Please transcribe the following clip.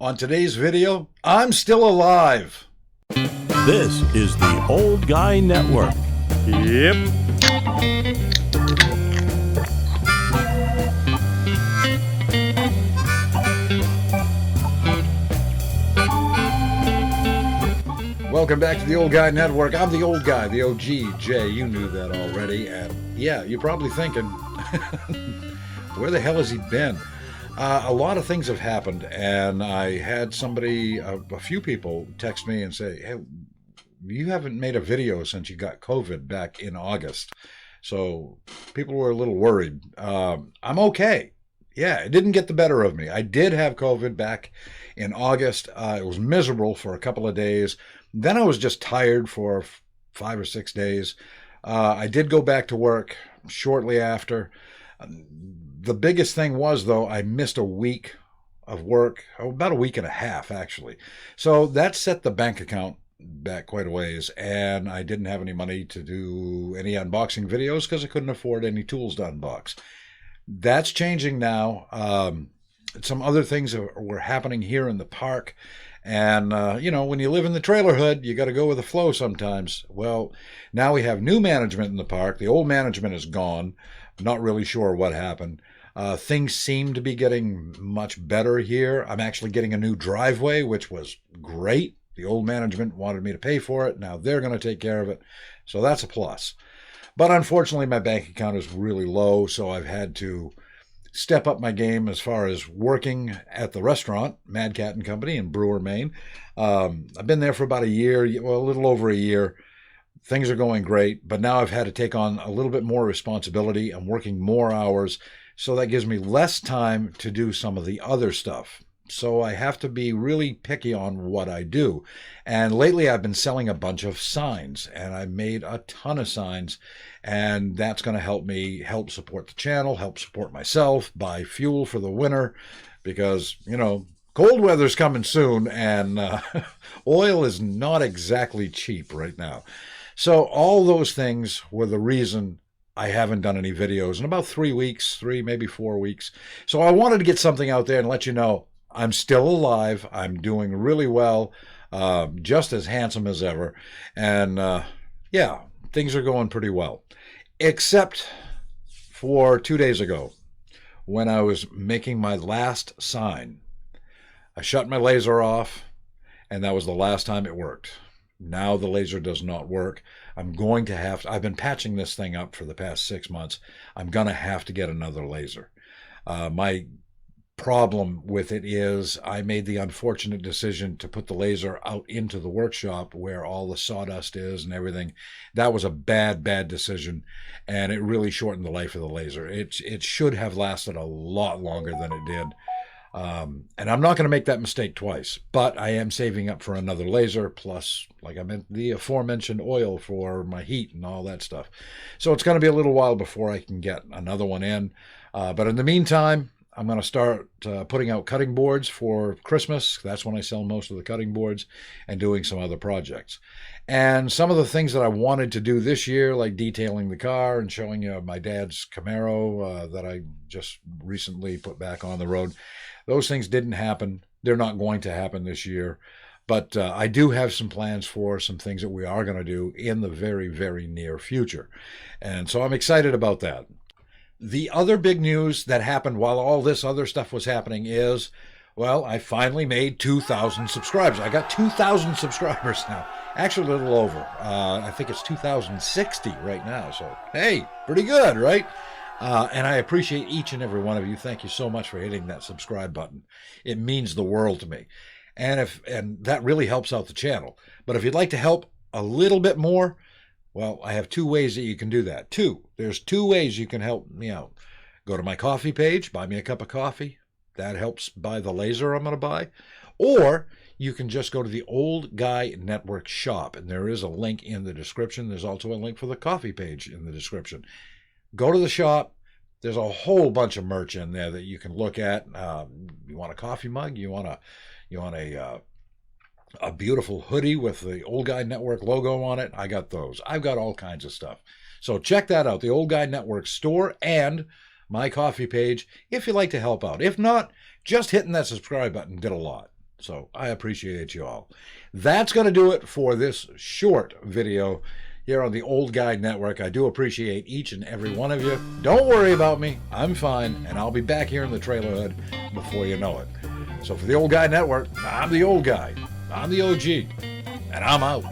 On today's video, I'm still alive. This is the Old Guy Network. Yep. Welcome back to the Old Guy Network. I'm the old guy, the OG. Jay, you knew that already. And yeah, you're probably thinking, where the hell has he been? A lot of things have happened, and I had somebody, a few people text me and say, hey, you haven't made a video since you got COVID back in August. So people were a little worried. I'm okay. Yeah, it didn't get the better of me. I did have COVID back in August. It was miserable for a couple of days. Then I was just tired for 5 or 6 days. I did go back to work shortly after. The biggest thing was, though, I missed a week of work, about a week and a half, actually. So that set the bank account back quite a ways, and I didn't have any money to do any unboxing videos because I couldn't afford any tools to unbox. That's changing now. Some other things were happening here in the park. And, when you live in the trailer hood, you got to go with the flow sometimes. Well, now we have new management in the park. The old management is gone. Not really sure what happened. Things seem to be getting much better here. I'm actually getting a new driveway, which was great. The old management wanted me to pay for it. Now they're going to take care of it. So that's a plus. But unfortunately, my bank account is really low, so I've had to step up my game as far as working at the restaurant, Mad Cat and Company in Brewer, Maine. I've been there for about a year, well, a little over a year. Things are going great, but now I've had to take on a little bit more responsibility. I'm working more hours, so that gives me less time to do some of the other stuff. So I have to be really picky on what I do. And lately I've been selling a bunch of signs, and I made a ton of signs, and that's going to help me help support the channel, help support myself, buy fuel for the winter, because, cold weather's coming soon, and oil is not exactly cheap right now. So all those things were the reason I haven't done any videos in about 3 weeks, maybe 4 weeks. So I wanted to get something out there and let you know I'm still alive. I'm doing really well, just as handsome as ever. And yeah, things are going pretty well. Except for 2 days ago when I was making my last sign. I shut my laser off, and that was the last time it worked. Now the laser does not work. I'm going to I've been patching this thing up for the past 6 months. I'm going to have to get another laser. My problem with it is I made the unfortunate decision to put the laser out into the workshop where all the sawdust is and everything. That was a bad decision, and it really shortened the life of the laser. It should have lasted a lot longer than it did. And I'm not going to make that mistake twice, but I am saving up for another laser, plus, like I meant, the aforementioned oil for my heat and all that stuff. So it's going to be a little while before I can get another one in. But in the meantime, I'm going to start putting out cutting boards for Christmas. That's when I sell most of the cutting boards, and doing some other projects. And some of the things that I wanted to do this year, like detailing the car and showing you my dad's Camaro that I just recently put back on the road, those things didn't happen. They're not going to happen this year. But I do have some plans for some things that we are going to do in the very, very near future. And so I'm excited about that. The other big news that happened while all this other stuff was happening is, well, I finally made 2,000 subscribers. I got 2,000 subscribers now. Actually, a little over. I think it's 2,060 right now. So, hey, pretty good, right? And I appreciate each and every one of you. Thank you so much for hitting that subscribe button. It means the world to me. And that really helps out the channel. But if you'd like to help a little bit more, well, I have 2 ways that you can do that. There's 2 ways you can help me out. Go to my coffee page, buy me a cup of coffee. That helps buy the laser I'm going to buy. Or you can just go to the Old Guy Network shop, and there is a link in the description. There's also a link for the coffee page in the description. Go to the shop. There's a whole bunch of merch in there that you can look at. You want a coffee mug? You want a beautiful hoodie with the Old Guy Network logo on it? I got those. I've got all kinds of stuff. So check that out, the Old Guy Network store and my coffee page, if you'd like to help out. If not, just hitting that subscribe button did a lot. So I appreciate you all. That's going to do it for this short video here on the Old Guy Network. I do appreciate each and every one of you. Don't worry about me. I'm fine, and I'll be back here in the trailer hood before you know it. So for the Old Guy Network, I'm the Old Guy. I'm the OG, and I'm out.